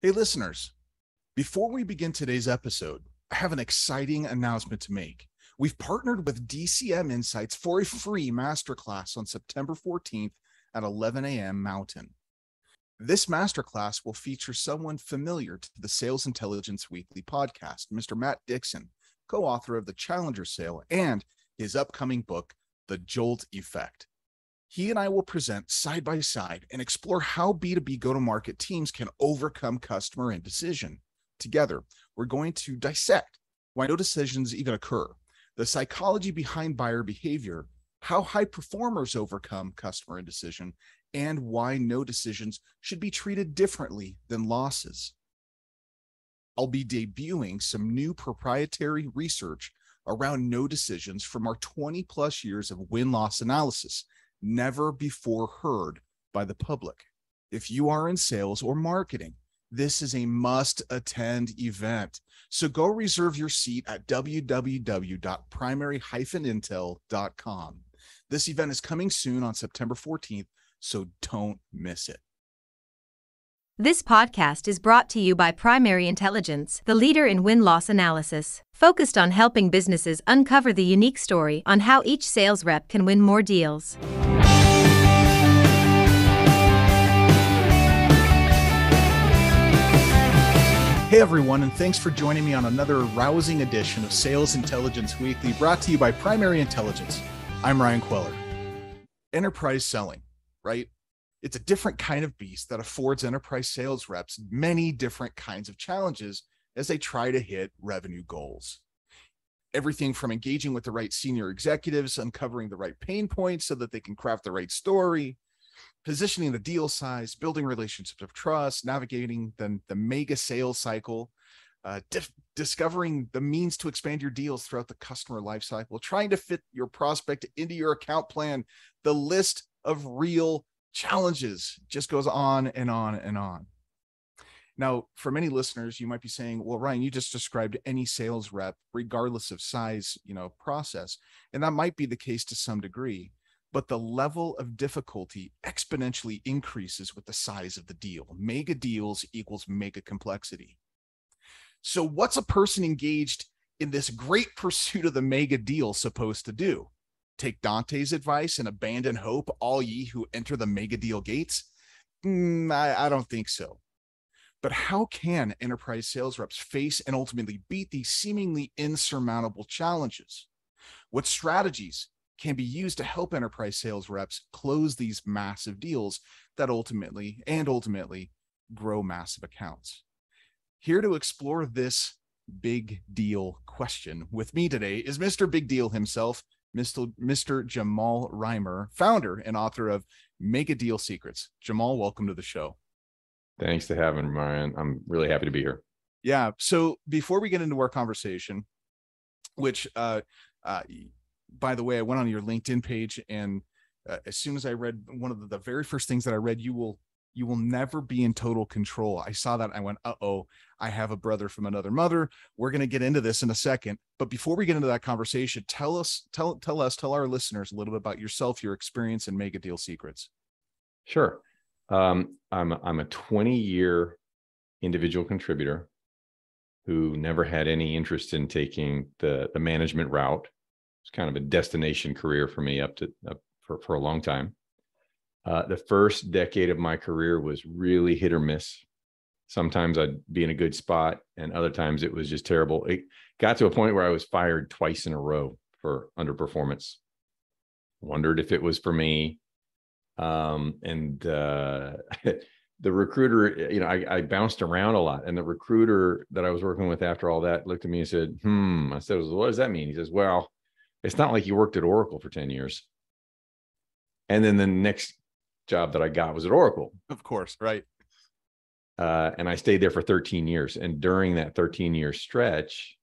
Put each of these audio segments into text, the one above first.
Hey, listeners, before we begin today's episode, I have an exciting announcement to make. We've partnered with DCM Insights for a free masterclass on September 14th at 11 a.m. Mountain. This masterclass will feature someone familiar to the Sales Intelligence Weekly podcast, Mr. Matt Dixon, co author of The Challenger Sale and his upcoming book, The Jolt Effect. He and I will present side by side and explore how B2B go-to-market teams can overcome customer indecision. Together, we're going to dissect why no decisions even occur, the psychology behind buyer behavior, how high performers overcome customer indecision, and why no decisions should be treated differently than losses. I'll be debuting some new proprietary research around no decisions from our 20 plus years of win-loss analysis, never before heard by the public. If you are in sales or marketing, this is a must-attend event. So go reserve your seat at www.primary-intel.com. This event is coming soon on September 14th, so don't miss it. This podcast is brought to you by Primary Intelligence, the leader in win-loss analysis, focused on helping businesses uncover the unique story on how each sales rep can win more deals. Hey everyone, and thanks for joining me on another rousing edition of Sales Intelligence Weekly, brought to you by Primary Intelligence. I'm Ryan Queller. Enterprise selling, right? It's a different kind of beast that affords enterprise sales reps many different kinds of challenges as they try to hit revenue goals. Everything from engaging with the right senior executives, uncovering the right pain points so that they can craft the right story, positioning the deal size, building relationships of trust, navigating the mega sales cycle, discovering the means to expand your deals throughout the customer lifecycle, trying to fit your prospect into your account plan. The list of real challenges just goes on and on and on. Now, for many listeners, you might be saying, well, Ryan, you just described any sales rep, regardless of size, process. And that might be the case to some degree, but the level of difficulty exponentially increases with the size of the deal. Mega deals equals mega complexity. So what's a person engaged in this great pursuit of the mega deal supposed to do? Take Dante's advice and abandon hope, all ye who enter the mega deal gates? I don't think so. But how can enterprise sales reps face and ultimately beat these seemingly insurmountable challenges? What strategies can be used to help enterprise sales reps close these massive deals that ultimately grow massive accounts? Here to explore this big deal question with me today is Mr. Big Deal himself, Mr. Jamal Reimer, founder and author of Mega Deal Secrets. Jamal, welcome to the show. Thanks for having me, Ryan. I'm really happy to be here. Yeah. So before we get into our conversation, which, by the way, I went on your LinkedIn page, and as soon as I read one of the very first things that I read, you will never be in total control. I saw that and I went, uh-oh, I have a brother from another mother. We're going to get into this in a second. But before we get into that conversation, tell our listeners a little bit about yourself, your experience in Mega Deal Secrets. Sure. I'm a 20-year individual contributor who never had any interest in taking the management route. It's kind of a destination career for me for a long time. The first decade of my career was really hit or miss. Sometimes I'd be in a good spot, and other times it was just terrible. It got to a point where I was fired twice in a row for underperformance. Wondered if it was for me. The recruiter, I bounced around a lot, and the recruiter that I was working with after all that looked at me and said, I said, well, what does that mean? He says, well, it's not like you worked at Oracle for 10 years. And then the next job that I got was at Oracle. Of course. Right. And I stayed there for 13 years. And during that 13-year stretch,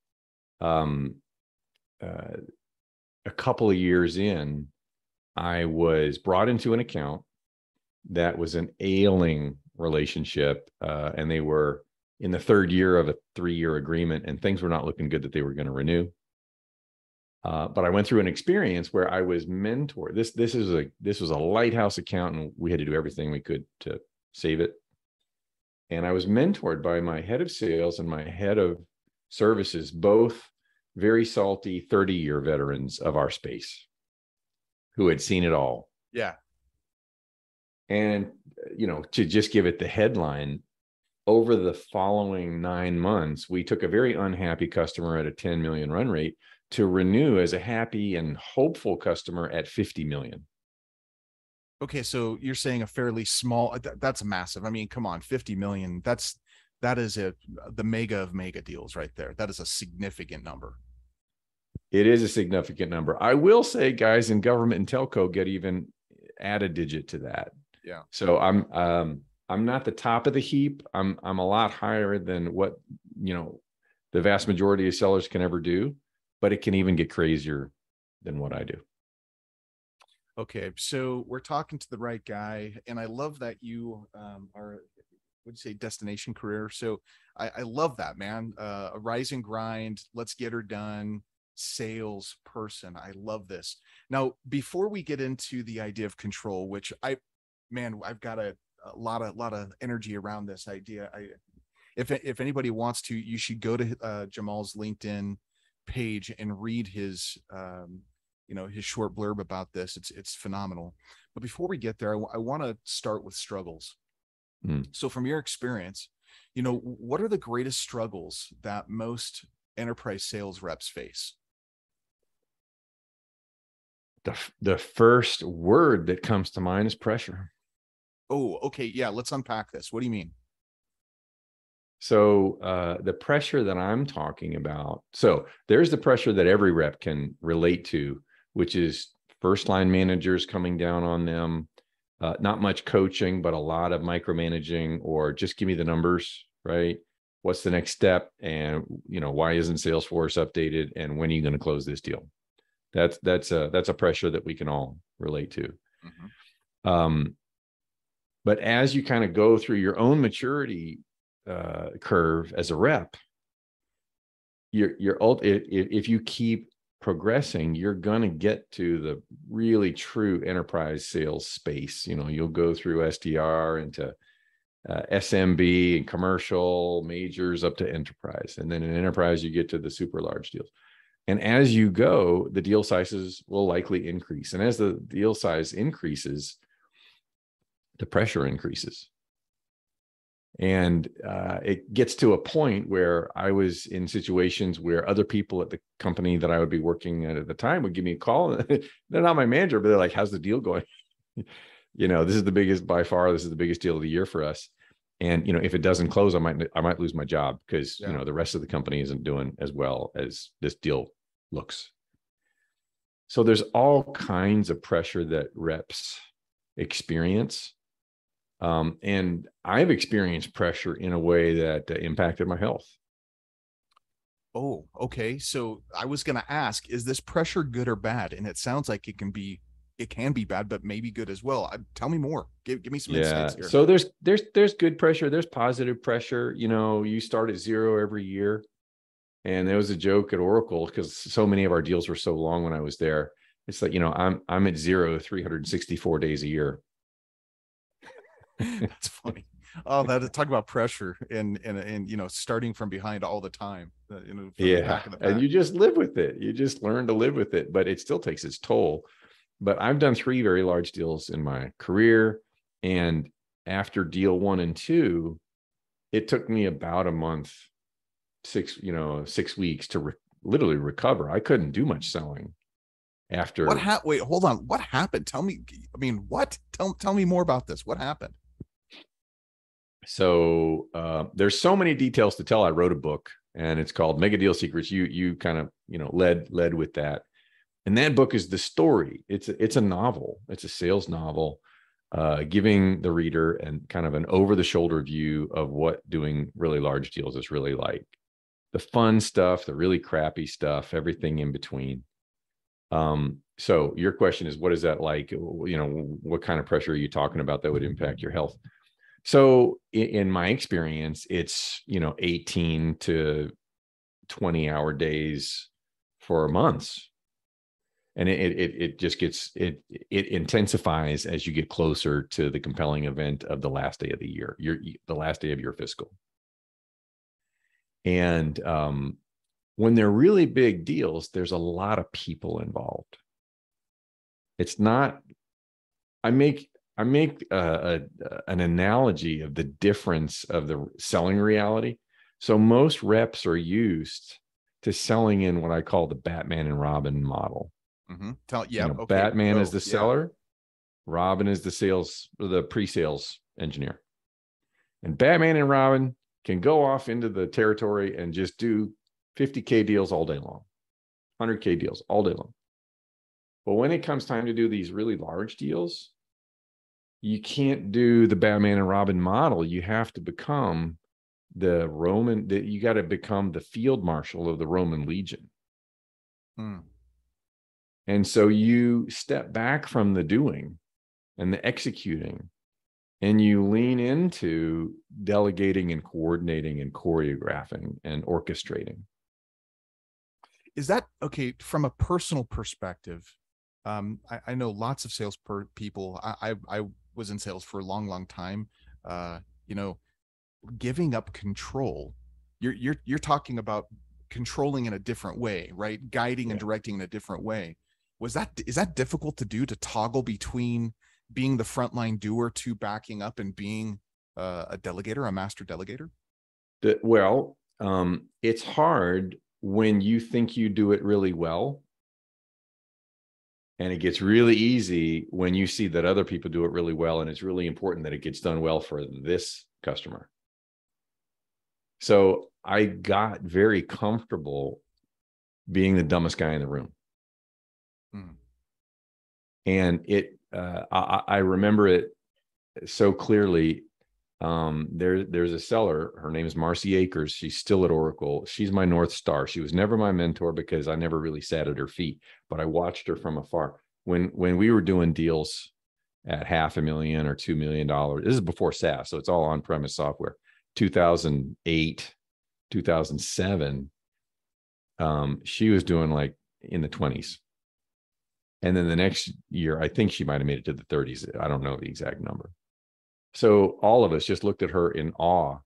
a couple of years in, I was brought into an account that was an ailing relationship, and they were in the third year of a 3-year agreement, and things were not looking good that they were going to renew. But I went through an experience where I was mentored. This was a lighthouse account, and we had to do everything we could to save it. And I was mentored by my head of sales and my head of services, both very salty 30-year veterans of our space who had seen it all. Yeah. And, to just give it the headline, over the following 9 months, we took a very unhappy customer at a 10 million run rate to renew as a happy and hopeful customer at 50 million. Okay, so you're saying a fairly small, that's massive. I mean, come on, 50 million. That is the mega of mega deals right there. That is a significant number. It is a significant number. I will say, guys, in government and telco get even add a digit to that. Yeah. So I'm not the top of the heap. I'm a lot higher than what, the vast majority of sellers can ever do, but it can even get crazier than what I do. Okay, so we're talking to the right guy, and I love that you are, what do you say, destination career. So I love that, man. A rise and grind, let's get her done, sales person. I love this. Now, before we get into the idea of control, which I've got a lot of energy around this idea. If anybody wants to, you should go to Jamal's LinkedIn page and read his his short blurb about this. It's phenomenal. But before we get there, I want to start with struggles. So from your experience, what are the greatest struggles that most enterprise sales reps face? The first word that comes to mind is pressure. Oh, okay. Yeah. Let's unpack this. What do you mean? So the pressure that I'm talking about, so there's the pressure that every rep can relate to, which is first line managers coming down on them, not much coaching, but a lot of micromanaging, or just give me the numbers, right? What's the next step? And, why isn't Salesforce updated? And when are you going to close this deal? That's a pressure that we can all relate to. Mm-hmm. But as you kind of go through your own maturity curve as a rep, if you keep progressing, you're going to get to the really true enterprise sales space. You'll go through SDR into SMB and commercial majors up to enterprise. And then in enterprise, you get to the super large deals. And as you go, the deal sizes will likely increase. And as the deal size increases, the pressure increases. And it gets to a point where I was in situations where other people at the company that I would be working at the time would give me a call. They're not my manager, but they're like, how's the deal going? This is the biggest, by far, this is the biggest deal of the year for us. And, if it doesn't close, I might lose my job because, the rest of the company isn't doing as well as this deal looks. So there's all kinds of pressure that reps experience. And I've experienced pressure in a way that impacted my health. Oh, okay. So I was going to ask, is this pressure good or bad? And it sounds like it can be bad, but maybe good as well. Tell me more. Give me some insights here. So there's good pressure. There's positive pressure. You start at zero every year. And there was a joke at Oracle because so many of our deals were so long when I was there. It's like, I'm at zero 364 days a year. That's funny. Oh, talk about pressure and starting from behind all the time. The back of the pack. And you just live with it. You just learn to live with it, but it still takes its toll. But I've done 3 very large deals in my career, and after deal 1 and 2, it took me about a month, 6 weeks to literally recover. I couldn't do much selling after. Wait, hold on. What happened? Tell me. I mean, what? Tell me more about this. What happened? So there's so many details to tell. I wrote a book, and it's called Mega Deal Secrets. You kind of led with that, and that book is the story. It's a novel. It's a sales novel, giving the reader and kind of an over the shoulder view of what doing really large deals is really like. The fun stuff, the really crappy stuff, everything in between. So your question is, what is that like? What kind of pressure are you talking about that would impact your health? So in my experience, it's, 18 to 20-hour days for months. And it just gets, it intensifies as you get closer to the compelling event of the last day of the year, the last day of your fiscal. And when they're really big deals, there's a lot of people involved. It's not, I make an analogy of the difference of the selling reality. So most reps are used to selling in what I call the Batman and Robin model. Okay. Batman is the seller, Robin is the pre-sales engineer. And Batman and Robin can go off into the territory and just do 50K deals all day long, 100K deals all day long. But when it comes time to do these really large deals, you can't do the Batman and Robin model. You have to become you got to become the field marshal of the Roman legion. And so you step back from the doing and the executing, and you lean into delegating and coordinating and choreographing and orchestrating. Is that okay from a personal perspective? I know lots of sales people. I was in sales for a long time. Giving up control. You're talking about controlling in a different way, right? Guiding and directing in a different way. Is that difficult to do, to toggle between being the frontline doer to backing up and being a delegator, a master delegator? It's hard when you think you do it really well. And it gets really easy when you see that other people do it really well. And it's really important that it gets done well for this customer. So I got very comfortable being the dumbest guy in the room. And I remember it so clearly. There's a seller, her name is Marcy Akers. She's still at Oracle. She's my North Star. She was never my mentor because I never really sat at her feet, but I watched her from afar. When we were doing deals at $500,000 or $2 million, this is before SaaS, so it's all on-premise software. 2008, 2007, she was doing like in the 20s. And then the next year, I think she might have made it to the 30s. I don't know the exact number. So all of us just looked at her in awe.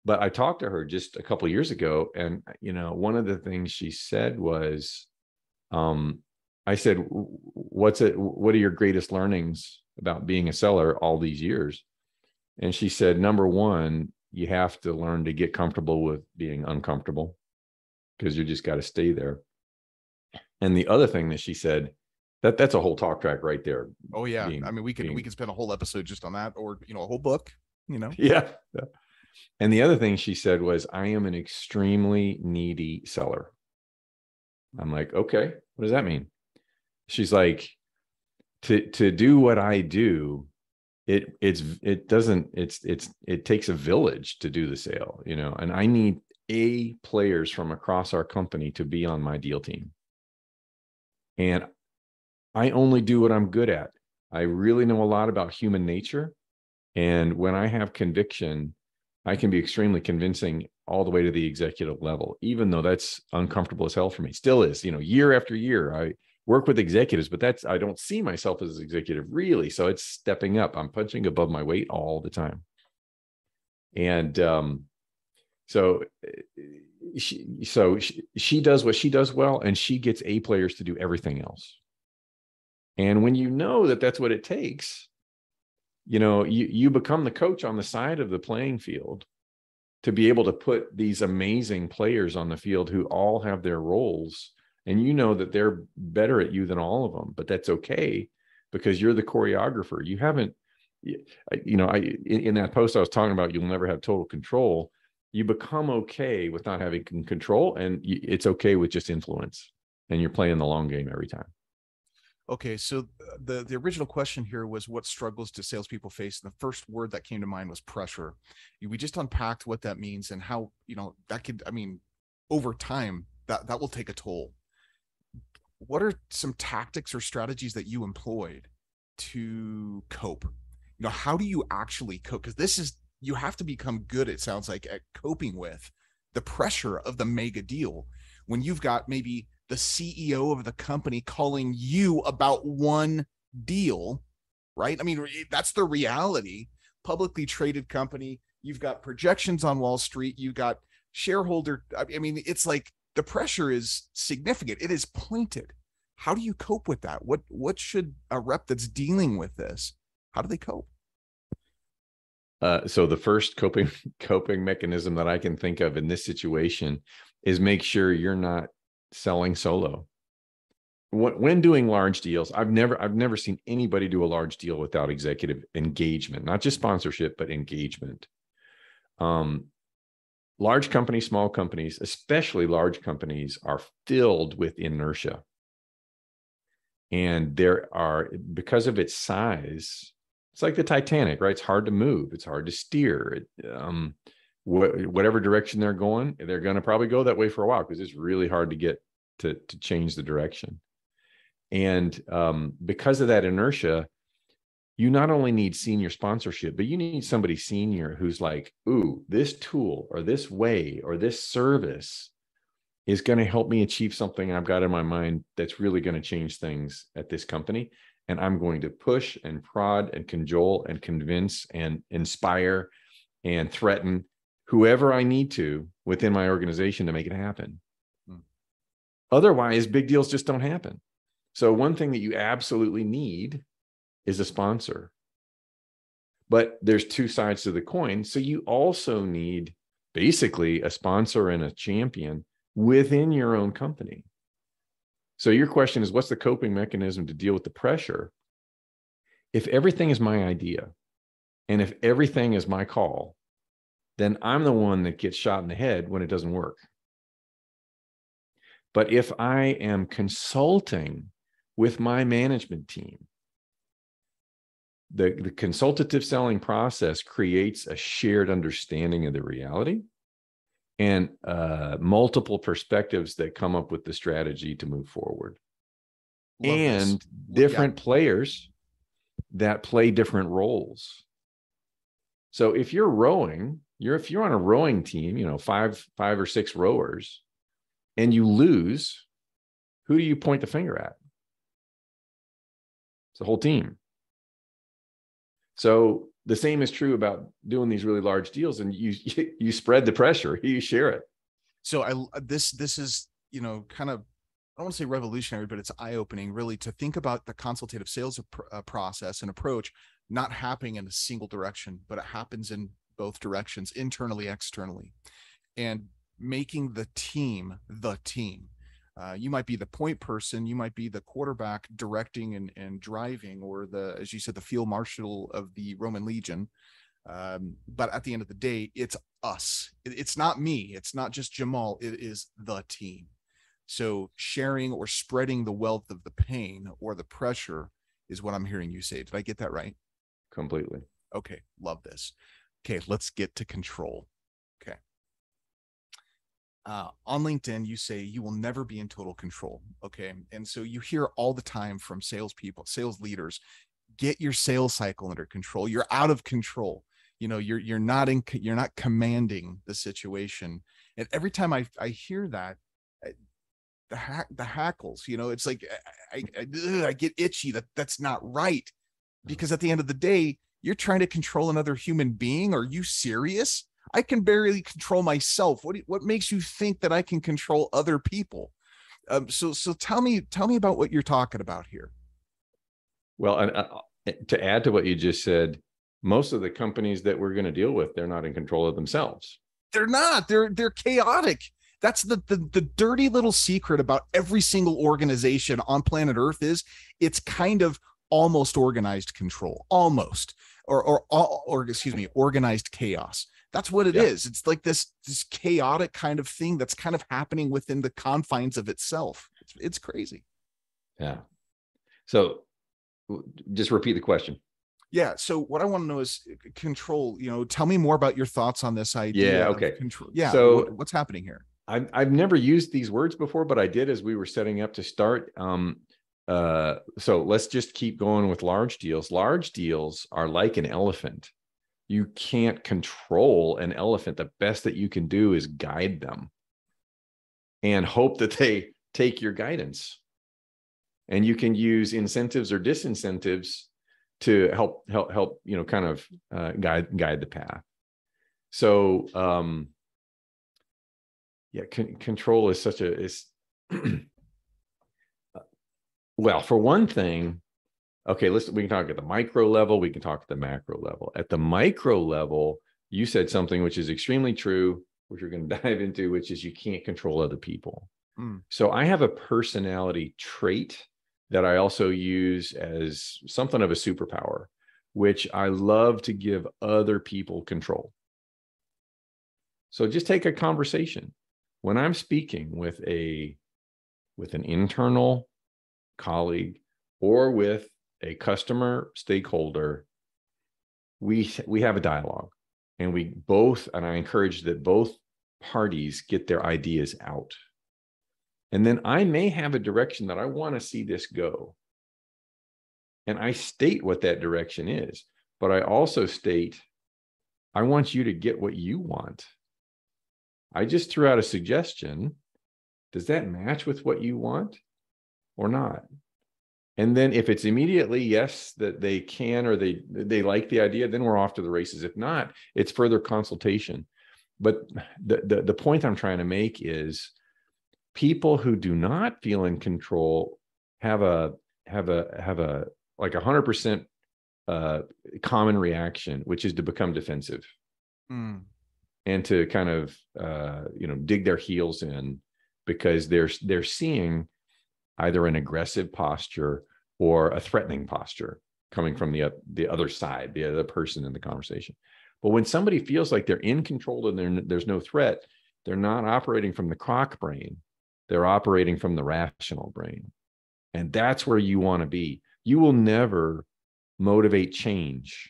But I talked to her just a couple of years ago, and one of the things she said was, I said, what are your greatest learnings about being a seller all these years? And she said, number one, you have to learn to get comfortable with being uncomfortable, because you just got to stay there. And the other thing that she said, that's a whole talk track right there. Oh yeah. We can spend a whole episode just on that, or, a whole book, Yeah. And the other thing she said was, I am an extremely needy seller. I'm like, okay, what does that mean? She's like, to do what I do, it takes a village to do the sale, and I need A players from across our company to be on my deal team. And I only do what I'm good at. I really know a lot about human nature. And when I have conviction, I can be extremely convincing all the way to the executive level, even though that's uncomfortable as hell for me. Still is, year after year, I work with executives, but I don't see myself as an executive really. So it's stepping up. I'm punching above my weight all the time. And so she does what she does well, and she gets A players to do everything else. And when you know that that's what it takes, you become the coach on the side of the playing field to be able to put these amazing players on the field who all have their roles, and that they're better at you than all of them, but that's okay, because you're the choreographer. You haven't, in that post I was talking about, you'll never have total control. You become okay with not having control, and it's okay with just influence, and you're playing the long game every time. Okay, so the original question here was, what struggles do salespeople face? And the first word that came to mind was pressure. We just unpacked what that means and how, that could, over time, that will take a toll. What are some tactics or strategies that you employed to cope? How do you actually cope? Because you have to become good, it sounds like, at coping with the pressure of the mega deal when you've got maybe the CEO of the company calling you about one deal, right? I mean, that's the reality. Publicly traded company, you've got projections on Wall Street, you got shareholder. I mean, it's like the pressure is significant. It is pointed. How do you cope with that? What should a rep that's dealing with this, how do they cope? So the first coping mechanism that I can think of in this situation is make sure you're not selling solo. When doing large deals, I've never seen anybody do a large deal without executive engagement, not just sponsorship, but engagement. Large companies, small companies, especially large companies, are filled with inertia. And because of its size, it's like the Titanic, right? It's hard to move. It's hard to steer. Whatever direction they're going to probably go that way for a while because it's really hard to get to change the direction. And because of that inertia, you not only need senior sponsorship, but you need somebody senior who's like, ooh, this tool or this way or this service is going to help me achieve something I've got in my mind that's really going to change things at this company. And I'm going to push and prod and cajole and convince and inspire and threaten whoever I need to within my organization to make it happen. Otherwise, big deals just don't happen. So one thing that you absolutely need is a sponsor. But there's two sides to the coin. So you also need basically a sponsor and a champion within your own company. So your question is, what's the coping mechanism to deal with the pressure? If everything is my idea and if everything is my call, then I'm the one that gets shot in the head when it doesn't work. But if I am consulting with my management team, the consultative selling process creates a shared understanding of the reality and multiple perspectives that come up with the strategy to move forward. Love and this. Different players that play different roles. So if you're rowing, if you're on a rowing team, five or six rowers, and you lose, who do you point the finger at? It's the whole team. So the same is true about doing these really large deals, and you spread the pressure, you share it. So this is, kind of, I don't want to say revolutionary, but it's eye-opening really to think about the consultative sales process and approach not happening in a single direction, but it happens in both directions, internally, externally, and making the team the team. You might be the point person, you might be the quarterback directing and driving, or as you said, the field marshal of the Roman Legion. But at the end of the day, it's us. It's not me. It's not just Jamal. It is the team. So sharing or spreading the wealth of the pain or the pressure is what I'm hearing you say. Did I get that right? Completely. Okay. Love this. Okay. Let's get to control. Okay. On LinkedIn, you say you will never be in total control. Okay. And so you hear all the time from salespeople, sales leaders, get your sales cycle under control. You're out of control. You're not commanding the situation. And every time I hear that, the hackles, it's like I get itchy. That's not right. Because at the end of the day, you're trying to control another human being. Are you serious? I can barely control myself. What makes you think that I can control other people? So tell me about what you're talking about here. Well, and to add to what you just said, most of the companies that we're going to deal with, they're not in control of themselves. They're not. They're chaotic. That's the dirty little secret about every single organization on planet Earth is it's kind of almost organized control, almost, or excuse me, organized chaos. That's what it is. It's like this chaotic kind of thing that's kind of happening within the confines of itself. It's crazy. Yeah. So just repeat the question. Yeah. So what I want to know is control, tell me more about your thoughts on this idea. Yeah. Okay. Of control. Yeah. So what's happening here? I've never used these words before, but I did as we were setting up to start. So let's just keep going with large deals. Large deals are like an elephant. You can't control an elephant. The best that you can do is guide them and hope that they take your guidance. And you can use incentives or disincentives to help, kind of guide the path. So, control is well, for one thing, okay, we can talk at the micro level, we can talk at the macro level. At the micro level, you said something which is extremely true, which we're going to dive into, which is you can't control other people. So I have a personality trait that I also use as something of a superpower, which I love to give other people control. So just take a conversation. When I'm speaking with an internal colleague or with a customer stakeholder, we have a dialogue, and I encourage that both parties get their ideas out. And then I may have a direction that I want to see this go. And I state what that direction is, but I also state, I want you to get what you want. I just threw out a suggestion. Does that match with what you want or not? And then if it's immediately yes, that they can, or they like the idea, then we're off to the races. If not, it's further consultation. But the point I'm trying to make is people who do not feel in control have a like 100% common reaction, which is to become defensive and to kind of dig their heels in, because they're seeing either an aggressive posture or a threatening posture coming from the other side, the other person in the conversation. But when somebody feels like they're in control and there's no threat, they're not operating from the croc brain. They're operating from the rational brain. And that's where you want to be. You will never motivate change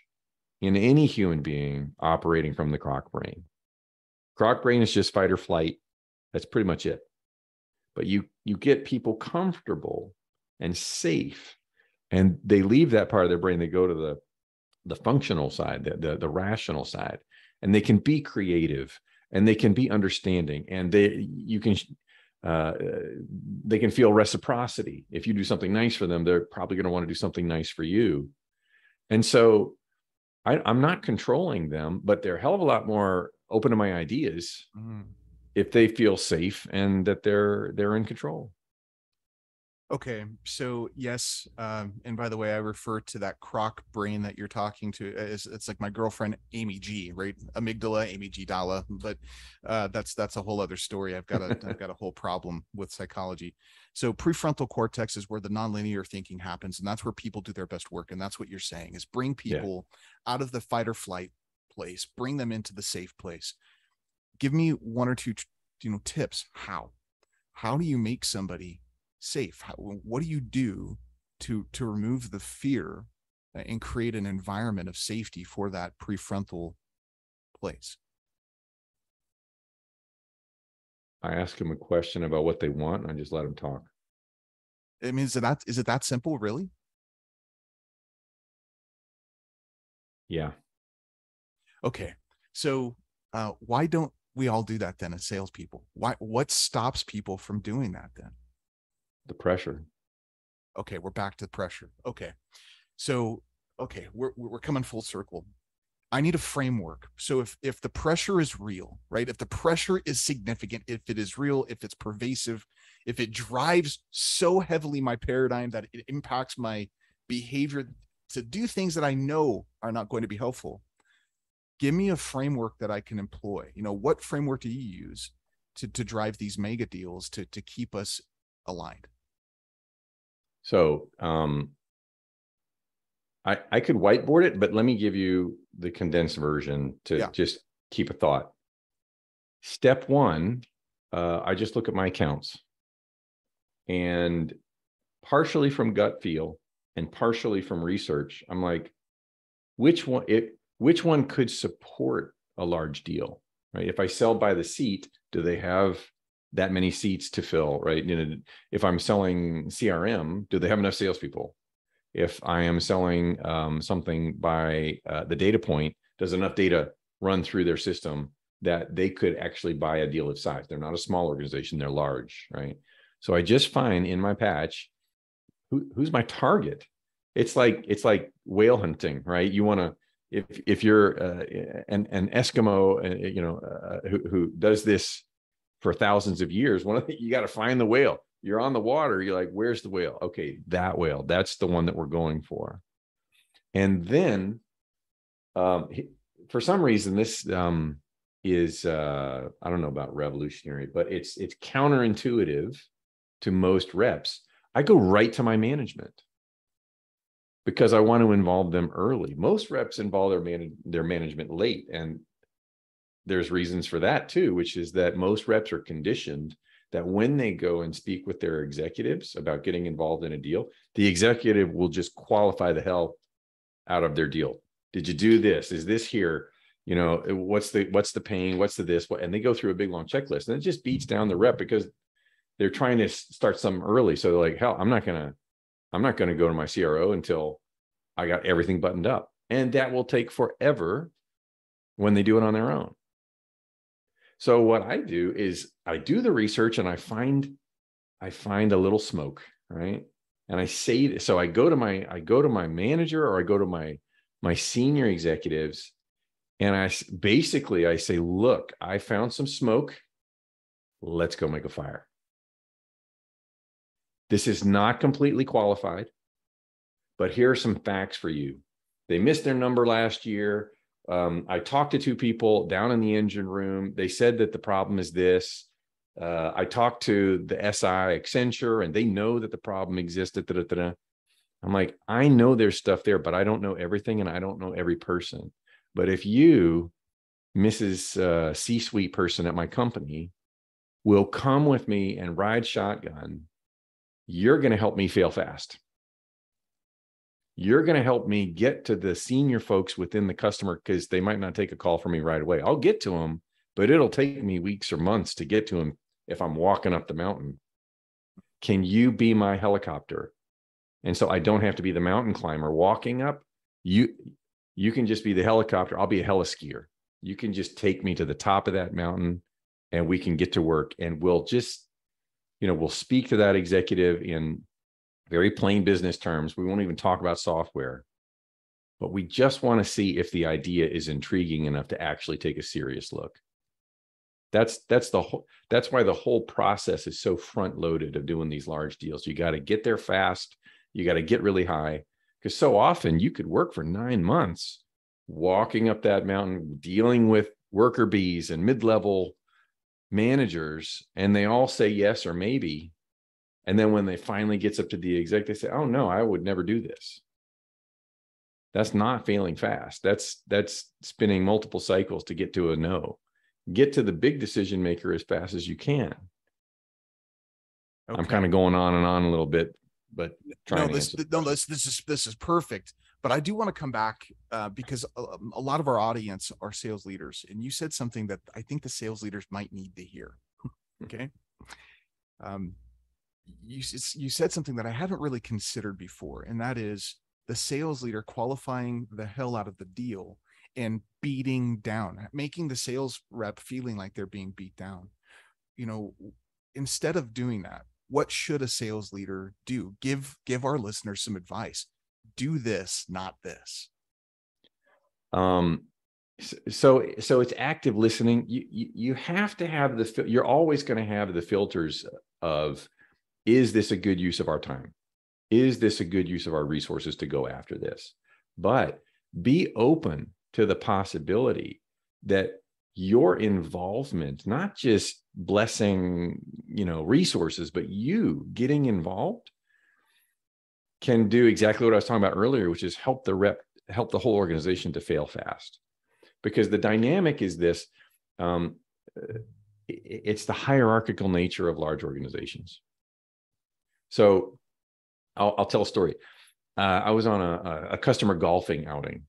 in any human being operating from the croc brain. Croc brain is just fight or flight. That's pretty much it. But you get people comfortable and safe, and they leave that part of their brain. They go to the functional side, the rational side, and they can be creative, and they can be understanding, and they can feel reciprocity. If you do something nice for them, they're probably going to want to do something nice for you. And so I'm not controlling them, but they're a hell of a lot more open to my ideas if they feel safe and that they're in control. Okay, so yes, and by the way, I refer to that croc brain that you're talking to as, it's like my girlfriend Amy G, right? Amygdala, Amy G Dalla, but that's a whole other story. I've got a whole problem with psychology. So prefrontal cortex is where the nonlinear thinking happens, and that's where people do their best work. And that's what you're saying, is bring people out of the fight or flight place, bring them into the safe place. Give me one or two, tips. How do you make somebody safe? What do you do to remove the fear and create an environment of safety for that prefrontal place? I ask them a question about what they want, and I just let them talk. I mean, is it that simple, really? Yeah. Okay. So why don't we all do that then as salespeople? What stops people from doing that then? The pressure. Okay, we're back to the pressure. Okay. So, we're coming full circle. I need a framework. So if the pressure is real, right? If the pressure is significant, if it is real, if it's pervasive, if it drives so heavily my paradigm that it impacts my behavior to do things that I know are not going to be helpful, give me a framework that I can employ. What framework do you use to drive these mega deals to keep us aligned? So I could whiteboard it, but let me give you the condensed version to just keep a thought. Step one, I just look at my accounts, and partially from gut feel and partially from research, I'm like, which one could support a large deal, right? If I sell by the seat, do they have that many seats to fill, right? If I'm selling CRM, do they have enough salespeople? If I am selling something by the data point, does enough data run through their system that they could actually buy a deal of size? They're not a small organization, they're large, right? So I just find in my patch, who's my target? It's like whale hunting, right? You want to, if you're an Eskimo, who does this for thousands of years, you got to find the whale. You're on the water. You're like, where's the whale? Okay, that whale. That's the one that we're going for. And then, for some reason, this is I don't know about revolutionary, but it's counterintuitive to most reps. I go right to my management because I want to involve them early. Most reps involve their management late, and there's reasons for that too, which is that most reps are conditioned that when they go and speak with their executives about getting involved in a deal, the executive will just qualify the hell out of their deal. Did you do this? Is this here? What's the pain? What's the this? And they go through a big long checklist, and it just beats down the rep because they're trying to start something early. So they're like, hell, I'm not gonna go to my CRO until I got everything buttoned up, and that will take forever when they do it on their own. So what I do is I do the research and I find a little smoke, right? And I say, so I go to my manager, or I go to my senior executives, and I say, look, I found some smoke. Let's go make a fire. This is not completely qualified, but here are some facts for you. They missed their number last year. I talked to 2 people down in the engine room. They said that the problem is this. I talked to the SI Accenture, and they know that the problem existed. I'm like, I know there's stuff there, but I don't know everything, and I don't know every person. But if you, Mrs. C-suite person at my company, will come with me and ride shotgun, you're going to help me fail fast. You're going to help me get to the senior folks within the customer, because they might not take a call from me right away. I'll get to them, but it'll take me weeks or months to get to them if I'm walking up the mountain. Can you be my helicopter? And so I don't have to be the mountain climber walking up. You can just be the helicopter. I'll be a heliskier. You can just take me to the top of that mountain, and we can get to work, and we'll just, we'll speak to that executive in very plain business terms. We won't even talk about software, but we just want to see if the idea is intriguing enough to actually take a serious look. That's why the whole process is so front loaded of doing these large deals. You got to get there fast. You got to get really high, because so often you could work for 9 months walking up that mountain, dealing with worker bees and mid-level managers, and they all say yes or maybe. And then when they finally gets up to the exec, they say, oh no, I would never do this. That's not failing fast. That's spinning multiple cycles to get to a no. Get to the big decision maker as fast as you can. Okay. I'm kind of going on and on a little bit, but this is perfect. But I do want to come back because a lot of our audience are sales leaders, and you said something that I think the sales leaders might need to hear. Okay. You said something that I haven't really considered before, and that is the sales leader qualifying the hell out of the deal and beating down, making the sales rep feeling like they're being beat down. Instead of doing that, what should a sales leader do? Give our listeners some advice. Do this, not this. So it's active listening. You have to have you're always going to have the filters of, is this a good use of our time? Is this a good use of our resources to go after this? But be open to the possibility that your involvement, not just blessing, resources, but you getting involved, can do exactly what I was talking about earlier, which is help the whole organization to fail fast. Because the dynamic is this, it's the hierarchical nature of large organizations. So I'll tell a story. I was on a customer golfing outing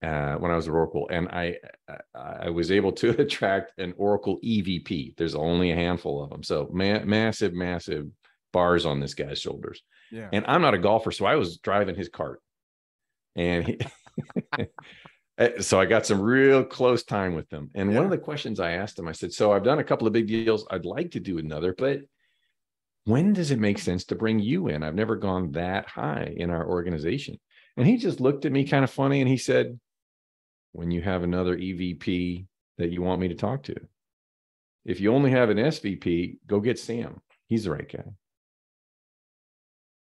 when I was at Oracle, and I was able to attract an Oracle EVP. There's only a handful of them. So massive bars on this guy's shoulders. Yeah. And I'm not a golfer, so I was driving his cart. And so I got some real close time with them. And one of the questions I asked him, I said, so I've done a couple of big deals. I'd like to do another, but when does it make sense to bring you in? I've never gone that high in our organization. And he just looked at me kind of funny and he said, when you have another EVP that you want me to talk to. If you only have an SVP, go get Sam. He's the right guy.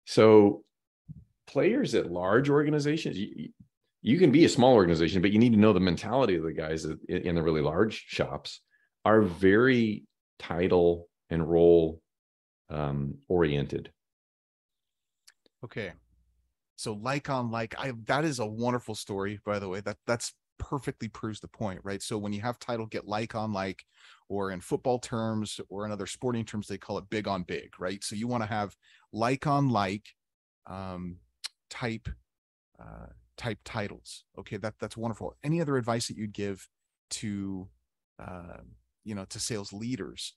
So players at large organizations, you can be a small organization, but you need to know the mentality of the guys in the really large shops are very title and role oriented. Okay. So like on like, that is a wonderful story, by the way. That's perfectly proves the point, right? So when you have title get like on like, or in football terms or in other sporting terms, they call it big on big, right? So you want to have like on like type titles. Okay, that's wonderful. Any other advice that you'd give to to sales leaders?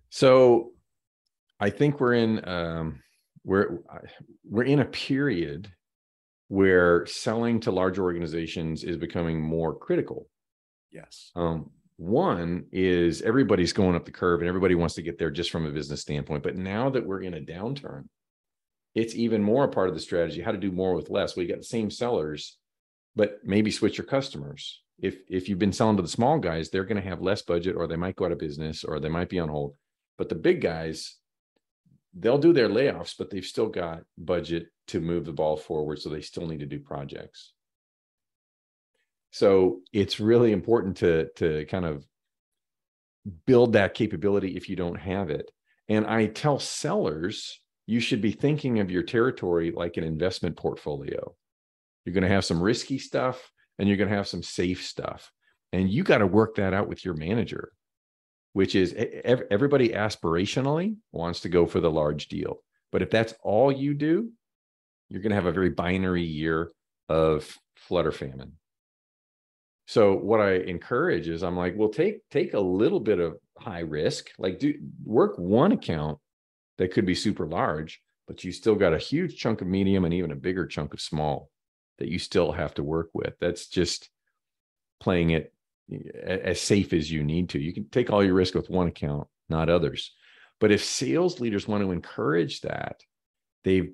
So I think we're in we're in a period where selling to large organizations is becoming more critical. Yes. One is everybody's going up the curve and everybody wants to get there just from a business standpoint. But now that we're in a downturn, it's even more a part of the strategy, how to do more with less. Well, you got the same sellers, but maybe switch your customers. If you've been selling to the small guys, they're going to have less budget, or they might go out of business, or they might be on hold. But the big guys, they'll do their layoffs, but they've still got budget to move the ball forward. So they still need to do projects. So it's really important to kind of build that capability if you don't have it. And I tell sellers, you should be thinking of your territory like an investment portfolio. You're going to have some risky stuff and you're going to have some safe stuff. And you got to work that out with your manager, which is everybody aspirationally wants to go for the large deal. But if that's all you do, you're going to have a very binary year of flood or famine. So what I encourage is I'm like, well, take a little bit of high risk, like work one account that could be super large, but you still got a huge chunk of medium and even a bigger chunk of small that you still have to work with. That's just playing it as safe as you need to. You can take all your risk with one account, not others. But if sales leaders want to encourage that, they've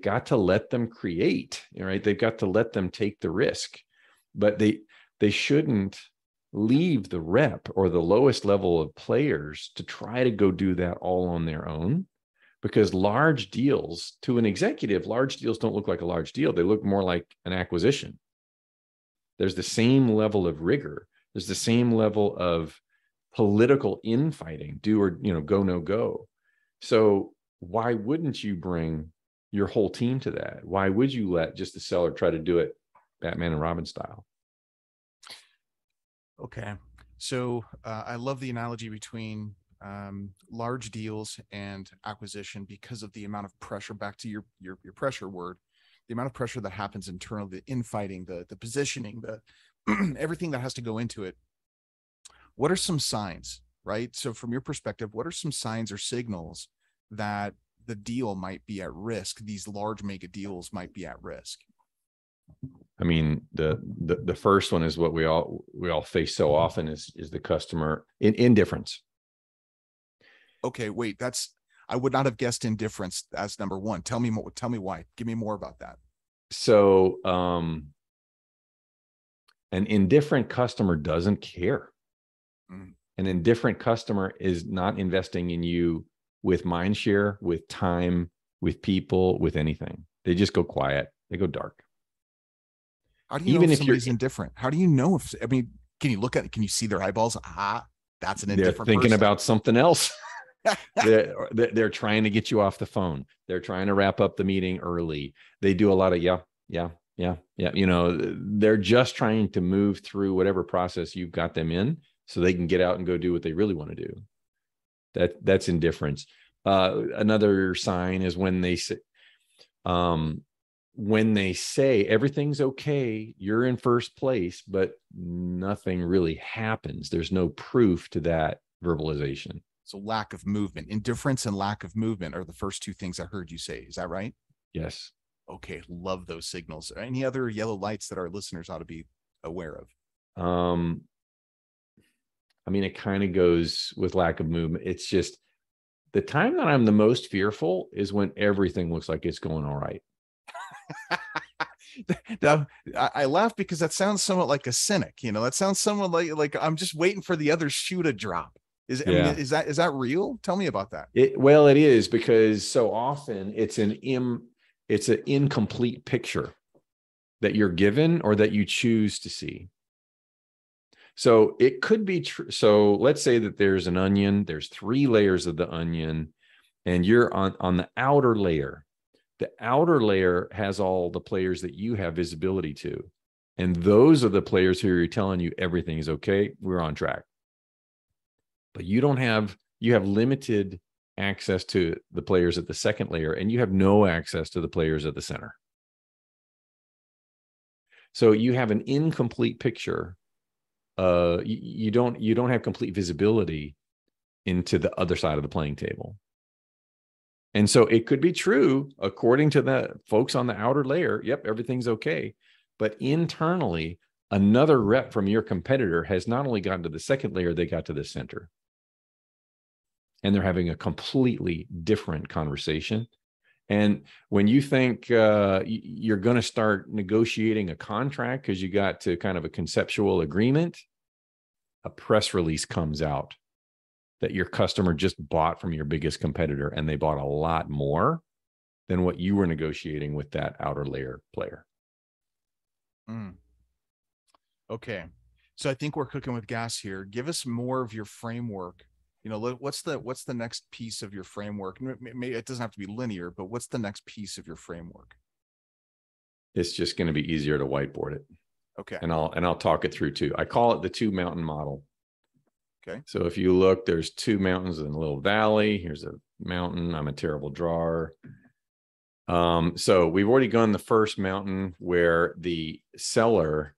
got to let them create, right? They've got to let them take the risk, but they shouldn't leave the rep or the lowest level of players to try to go do that all on their own. Because large deals, to an executive, large deals don't look like a large deal. They look more like an acquisition. There's the same level of rigor. There's the same level of political infighting, do or go, no go. So why wouldn't you bring your whole team to that? Why would you let just the seller try to do it Batman and Robin style? Okay. So I love the analogy between large deals and acquisition because of the amount of pressure, back to your pressure word, the amount of pressure that happens internally, the infighting, the positioning, the everything that has to go into it. What are some signs, right? So from your perspective, what are some signs or signals that the deal might be at risk? These large mega deals might be at risk. I mean, the first one is what we all face so often is the customer indifference. Okay, wait, I would not have guessed indifference as number one. Tell me why. Give me more about that. So, an indifferent customer doesn't care. An indifferent customer is not investing in you with mind share, with time, with people, with anything. They just go quiet. They go dark. How do you know if somebody's indifferent? How do you know if, can you look at it? Can you see their eyeballs? That's an indifferent person. They're thinking about something else. They're trying to get you off the phone. They're trying to wrap up the meeting early. They do a lot of yeah. They're just trying to move through whatever process you've got them in so they can get out and go do what they really want to do. That's indifference. Another sign is when they say everything's okay, you're in first place, but nothing really happens. There's no proof to that verbalization. So lack of movement, indifference and lack of movement are the first two things I heard you say. Is that right? Yes. Okay. Love those signals. Any other yellow lights that our listeners ought to be aware of? It kind of goes with lack of movement. It's just The time that I'm the most fearful is when everything looks like it's going all right. Now, I laugh because that sounds somewhat like a cynic. That sounds somewhat like I'm just waiting for the other shoe to drop. Yeah. Is that real? Tell me about that. Well, it is, because so often it's an incomplete picture that you're given or that you choose to see. So it could be true. So let's say that there's an onion, there's 3 layers of the onion, and you're on the outer layer. The outer layer has all the players that you have visibility to. And those are the players who are telling you everything is okay, we're on track. But you have limited access to the players at the second layer, and you have no access to the players at the center. So you have an incomplete picture. You don't have complete visibility into the other side of the playing table. And so it could be true, according to the folks on the outer layer, yep, everything's okay. But internally, another rep from your competitor has not only gotten to the second layer, they got to the center. And they're having a completely different conversation. And when you think you're going to start negotiating a contract because you got to kind of a conceptual agreement, a press release comes out that your customer just bought from your biggest competitor, and they bought a lot more than what you were negotiating with that outer layer player. Okay. So I think we're cooking with gas here. Give us more of your framework. What's the next piece of your framework? Maybe it doesn't have to be linear, but what's the next piece of your framework? It's just going to be easier to whiteboard it. Okay. And I'll talk it through too. I call it the 2 mountain model. Okay. So if you look, there's 2 mountains in a little valley. Here's a mountain. I'm a terrible drawer. So we've already gone the first mountain where the seller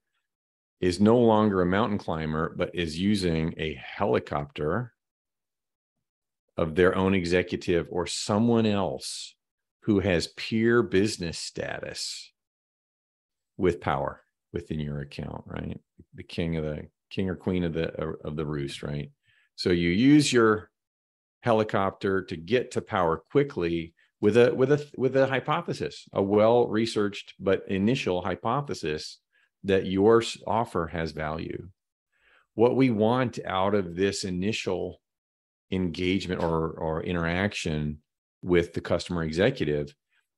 is no longer a mountain climber, but is using a helicopter of their own executive or someone else who has peer business status with power within your account, right? The king or queen of the roost, right? So you use your helicopter to get to power quickly with a hypothesis, a well-researched but initial hypothesis that your offer has value. What we want out of this initial engagement or interaction with the customer executive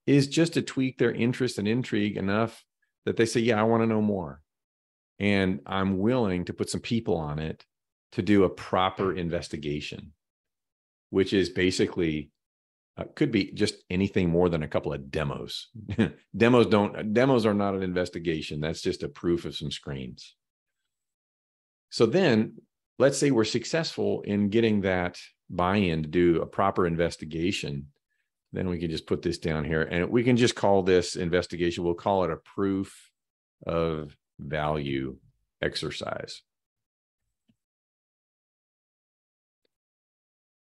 is just to tweak their interest and intrigue enough that they say, yeah, I want to know more. And I'm willing to put some people on it to do a proper investigation, which is basically could be just anything more than a couple of demos. Demos are not an investigation. That's just a proof of some screens. So then let's say we're successful in getting that buy-in to do a proper investigation. Then we can just put this down here, and we can just call this investigation. We'll call it a proof of value exercise.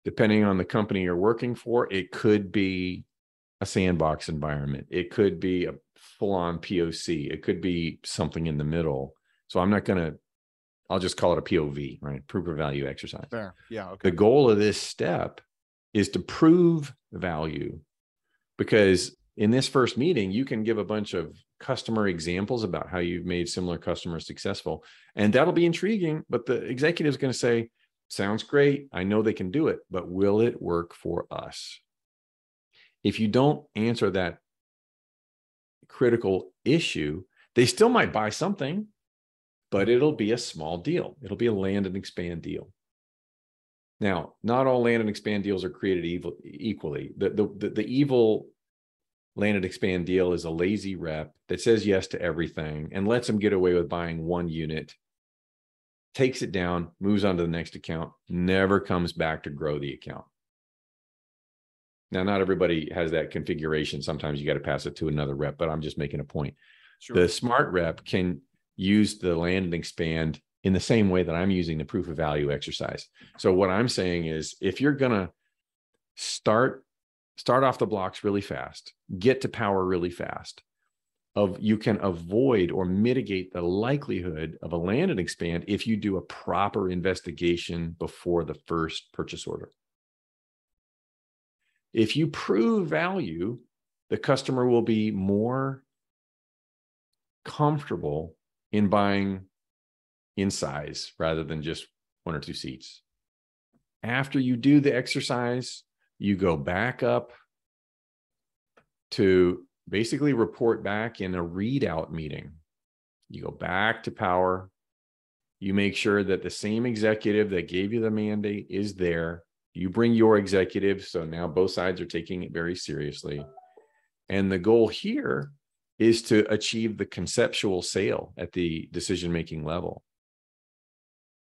Depending on the company you're working for, it could be a sandbox environment. It could be a full-on POC. It could be something in the middle. So I'll just call it a POV, right? Proof of value exercise. Fair. Yeah. Okay. The goal of this step is to prove value, because in this first meeting, you can give a bunch of customer examples about how you've made similar customers successful. And that'll be intriguing, but the executive is going to say, sounds great. I know they can do it, but will it work for us? If you don't answer that critical issue, they still might buy something, but it'll be a small deal. It'll be a land and expand deal. Now, not all land and expand deals are created equally. The evil land and expand deal is a lazy rep that says yes to everything and lets them get away with buying 1 unit, takes it down, moves on to the next account, never comes back to grow the account. Now, not everybody has that configuration. Sometimes you got to pass it to another rep, but I'm just making a point. Sure. The smart rep can use the land and expand in the same way that I'm using the proof of value exercise. So what I'm saying is, if you're going to start off the blocks really fast, get to power really fast, you can avoid or mitigate the likelihood of a land and expand if you do a proper investigation before the first purchase order. If you prove value, the customer will be more comfortable in buying in size rather than just 1 or 2 seats. After you do the exercise, you go back up to basically report back in a readout meeting. You go back to power. You make sure that the same executive that gave you the mandate is there. You bring your executive. So now both sides are taking it very seriously. And the goal here is to achieve the conceptual sale at the decision-making level.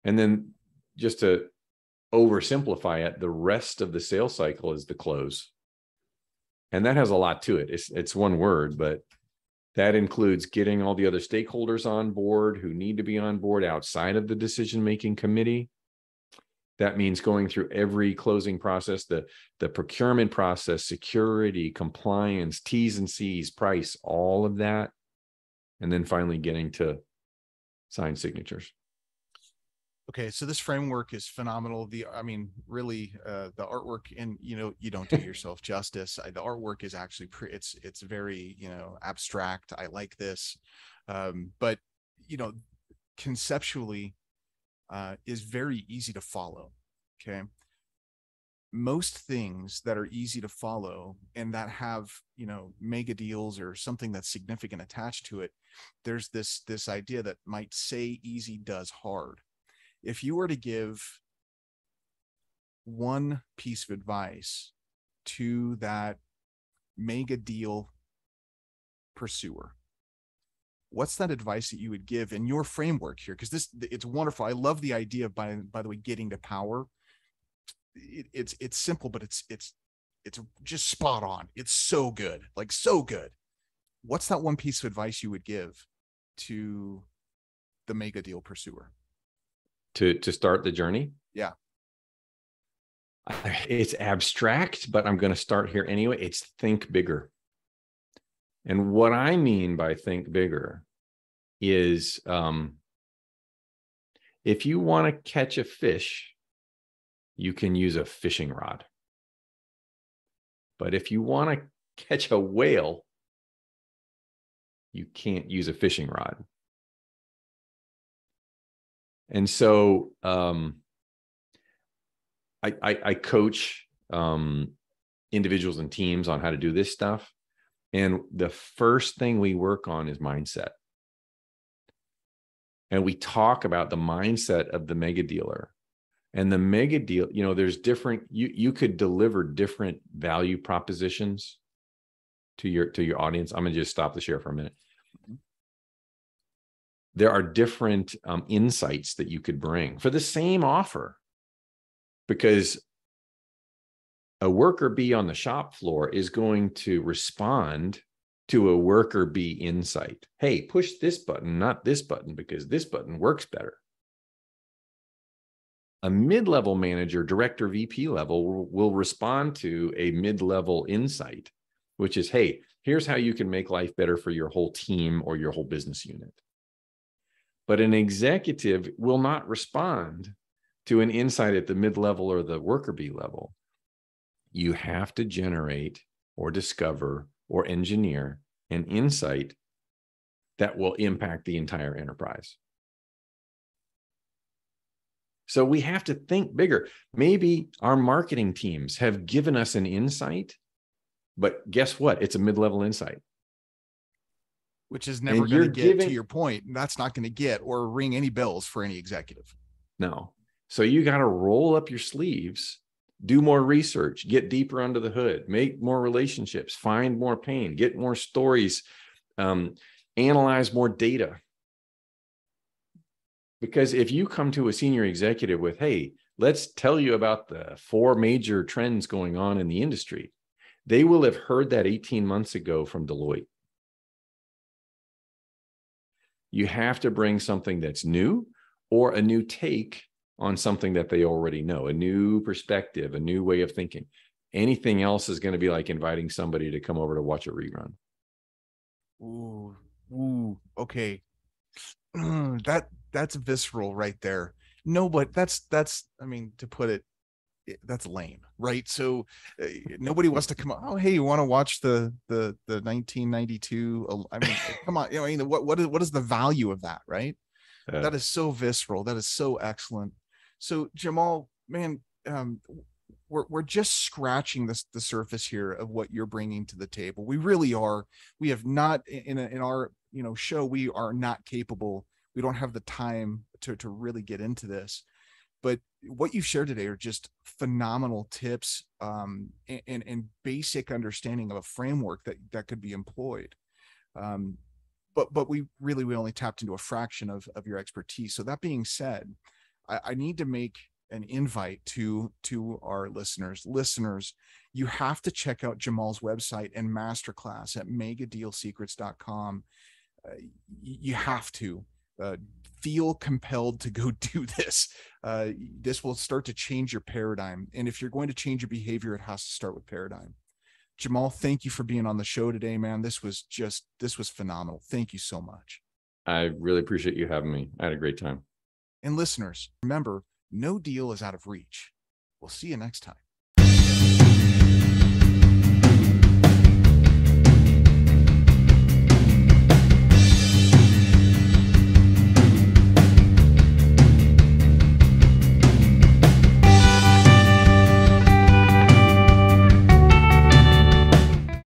And then just to oversimplify it, the rest of the sales cycle is the close. And that has a lot to it. It's one word, but that includes getting all the other stakeholders on board who need to be on board outside of the decision-making committee. That means going through every closing process, the procurement process, security, compliance, T's and C's, price, all of that. And then finally getting to signed signatures. Okay, so this framework is phenomenal. Really, the artwork, and you don't do yourself justice. The artwork is actually it's very abstract. I like this, but conceptually, is very easy to follow. Okay, most things that are easy to follow and that have mega deals or something that's significant attached to it, there's this idea that might say easy does hard. If you were to give one piece of advice to that mega deal pursuer, what's that advice that you would give in your framework here? Because it's wonderful. I love the idea of, by the way, getting to power. It's simple, but it's just spot on. It's so good, like so good. What's that one piece of advice you would give to the mega deal pursuer? To start the journey? Yeah. It's abstract, but I'm going to start here anyway. It's think bigger. And what I mean by think bigger is if you want to catch a fish, you can use a fishing rod. But if you want to catch a whale, you can't use a fishing rod. And so I coach individuals and teams on how to do this stuff. And the first thing we work on is mindset. And we talk about the mindset of the mega dealer. And the mega deal, there's different, you could deliver different value propositions to your audience. I'm going to just stop the share for a minute. There are different insights that you could bring for the same offer, because a worker bee on the shop floor is going to respond to a worker bee insight. Hey, push this button, not this button, because this button works better. A mid-level manager, director, VP level will respond to a mid-level insight, which is, hey, here's how you can make life better for your whole team or your whole business unit. But an executive will not respond to an insight at the mid-level or the worker bee level. You have to generate or discover or engineer an insight that will impact the entire enterprise. So we have to think bigger. Maybe our marketing teams have given us an insight, but guess what? It's a mid-level insight. Which is never going to get, to your point, that's not going to get or ring any bells for any executive. No. So you got to roll up your sleeves, do more research, get deeper under the hood, make more relationships, find more pain, get more stories, analyze more data. Because if you come to a senior executive with, hey, let's tell you about the 4 major trends going on in the industry, they will have heard that 18 months ago from Deloitte. You have to bring something that's new or a new take on something that they already know, a new perspective, a new way of thinking. Anything else is going to be like inviting somebody to come over to watch a rerun. Ooh, okay. That's visceral right there. No, but that's, to put it that's lame, right? So nobody wants to come on. Oh, hey, you want to watch the 1992? I mean, come on. I mean, what is the value of that, right? That is so visceral. That is so excellent. So Jamal, man, we're just scratching the surface here of what you're bringing to the table. We really are. We have not in our show. We are not capable. We don't have the time to really get into this. But what you've shared today are just phenomenal tips, and basic understanding of a framework that could be employed. But we only tapped into a fraction of your expertise. So that being said, I need to make an invite to our listeners. You have to check out Jamal's website and masterclass at megadealsecrets.com. You have to feel compelled to go do this. This will start to change your paradigm. And if you're going to change your behavior, it has to start with paradigm. Jamal, thank you for being on the show today, man. This was phenomenal. Thank you so much. I really appreciate you having me. I had a great time. And listeners, remember, no deal is out of reach. We'll see you next time.